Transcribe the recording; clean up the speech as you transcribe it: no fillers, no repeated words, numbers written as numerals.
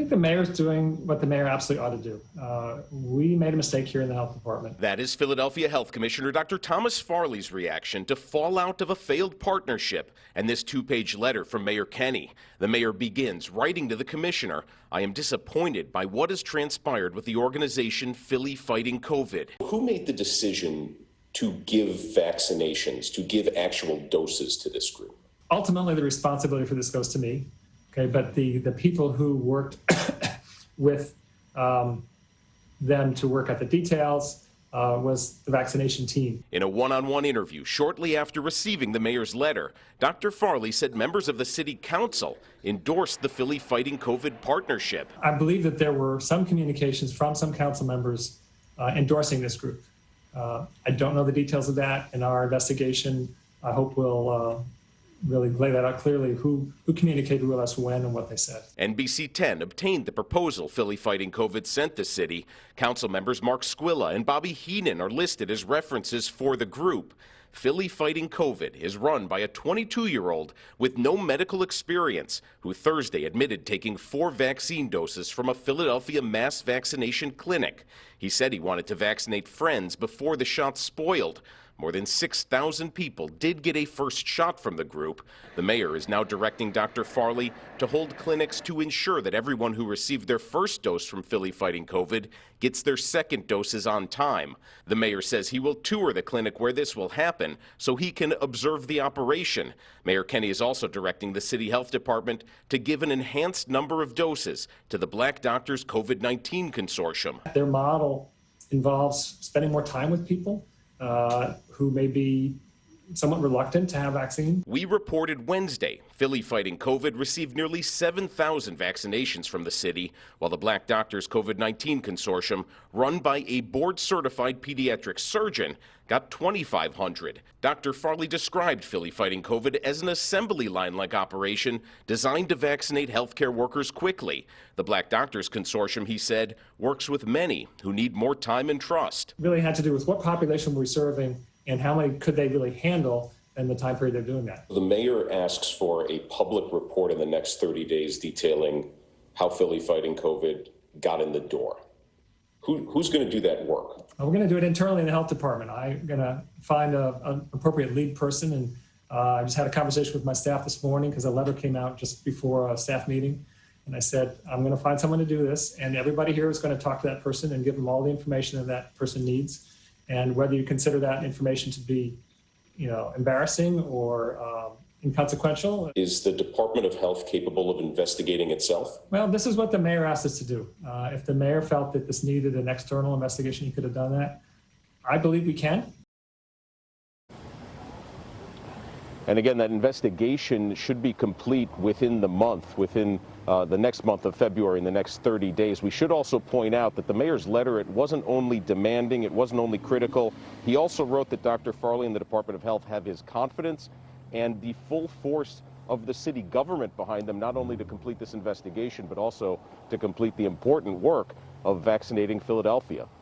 think the mayor's doing what the mayor absolutely ought to do. We made a mistake here in the health department. That is Philadelphia Health Commissioner Dr. Thomas Farley's reaction to fallout of a failed partnership and this two-page letter from Mayor Kenney. The mayor begins writing to the commissioner, "I am disappointed by what has transpired with the organization Philly Fighting COVID." Who made the decision to give vaccinations, to give actual doses to this group? Ultimately, the responsibility for this goes to me. Okay, but the people who worked with them to work out the details was the vaccination team. In a one-on-one interview shortly after receiving the mayor's letter, Dr. Farley said members of the city council endorsed the Philly Fighting COVID partnership. I believe that there were some communications from some council members endorsing this group. I don't know the details of that. In our investigation, I hope we'll really lay that out clearly, who communicated with us when and what they said. NBC10 obtained the proposal Philly Fighting COVID sent the city. Council members Mark Squilla and Bobby Heenan are listed as references for the group. Philly Fighting COVID is run by a 22-year-old with no medical experience who Thursday admitted taking 4 vaccine doses from a Philadelphia mass vaccination clinic. He said he wanted to vaccinate friends before the shots spoiled. More than 6,000 people did get a first shot from the group. The mayor is now directing Dr. Farley to hold clinics to ensure that everyone who received their first dose from Philly Fighting COVID gets their second doses on time. The mayor says he will tour the clinic where this will happen so he can observe the operation. Mayor Kenney is also directing the city health department to give an enhanced number of doses to the Black Doctors COVID-19 consortium. Their model involves spending more time with people who may be somewhat reluctant to have vaccine. We reported Wednesday, Philly Fighting COVID received nearly 7,000 vaccinations from the city, while the Black Doctors COVID-19 consortium, run by a board-certified pediatric surgeon, got 2,500. Dr. Farley described Philly Fighting COVID as an assembly line-like operation designed to vaccinate healthcare workers quickly. The Black Doctors Consortium, he said, works with many who need more time and trust. It really had to do with what population we're serving and how many could they really handle in the time period they're doing that. The mayor asks for a public report in the next 30 days detailing how Philly Fighting COVID got in the door. Who's going to do that work? We're going to do it internally in the health department. I'm going to find an appropriate lead person, and I just had a conversation with my staff this morning because a letter came out just before a staff meeting, and I said, I'm going to find someone to do this, and everybody here is going to talk to that person and give them all the information that person needs, and whether you consider that information to be, embarrassing or inconsequential. Is the Department of Health capable of investigating itself? Well, this is what the mayor asked us to do. If the mayor felt that this needed an external investigation, he could have done that. I believe we can. And again, that investigation should be complete within the month, within the next month of February, in the next 30 days. We should also point out that the mayor's letter, it wasn't only demanding, it wasn't only critical. He also wrote that Dr. Farley and the Department of Health have his confidence and the full force of the city government behind them, not only to complete this investigation, but also to complete the important work of vaccinating Philadelphia.